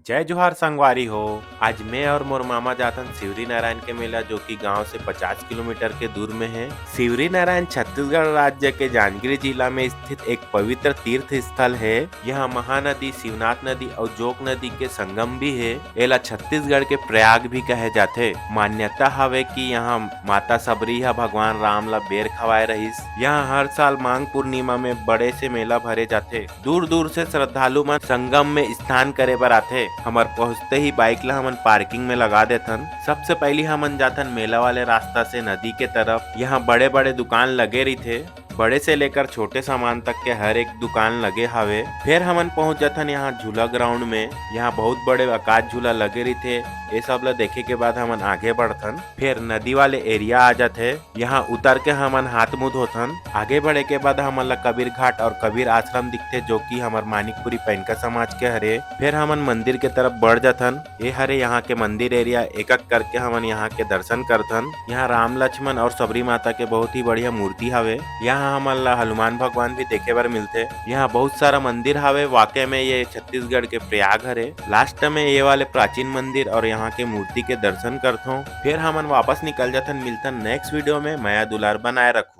जय जोहार संगवारी हो। आज मैं और मोर मामा जातन शिवरी नारायण के मेला, जो कि गांव से 50 किलोमीटर के दूर में है। शिवरी नारायण छत्तीसगढ़ राज्य के जांजगीर जिला में स्थित एक पवित्र तीर्थ स्थल है। यहाँ महानदी शिवनाथ नदी और जोक नदी के संगम भी है। एला छत्तीसगढ़ के प्रयाग भी कहे जाते। मान्यता हवे कि यहाँ माता सबरी हा भगवान राम ला बेर खवाए रहीस। यहाँ हर साल मांग पूर्णिमा में बड़े से मेला भरे जाते। दूर दूर से श्रद्धालु मन संगम में स्नान करे बर आथे। हमर पहुँचते ही बाइक ला हमन पार्किंग में लगा देथन। सबसे पहली हमन जाथन मेला वाले रास्ता से नदी के तरफ। यहाँ बड़े बड़े दुकान लगे रही थे, बड़े से लेकर छोटे सामान तक के हर एक दुकान लगे हवे। फिर हमन पहुंच जाथन यहाँ झूला ग्राउंड में। यहाँ बहुत बड़े आकाश झूला लगे रही थे। ये सब ला देखे के बाद हमन आगे बढ़थन। फिर नदी वाले एरिया आ जाते। यहाँ उतर के हमन हाथ मुंह धोथन। आगे बढ़े के बाद हमन ला कबीर घाट और कबीर आश्रम दिखते, जो कि हमार मानिकपुरी पैनका समाज के हरे। फिर हमन मंदिर के तरफ बढ़ जाथन। ये हरे यहाँ के मंदिर एरिया। एक एक करके हमन यहाँ के दर्शन करथन। यहाँ राम लक्ष्मण और सबरी माता के बहुत ही बढ़िया मूर्ति हवे। यहाँ हमन ला हनुमान भगवान भी देखे बर मिलते। यहाँ बहुत सारा मंदिर हवे। वाकई में ये छत्तीसगढ़ के प्रयाग हरे। लास्ट में ये वाले प्राचीन मंदिर और यहाँ के मूर्ति के दर्शन करथों। फिर हमन वापस निकल जाथन। मिलथन नेक्स्ट वीडियो में। माया दुलार बनाए रखो।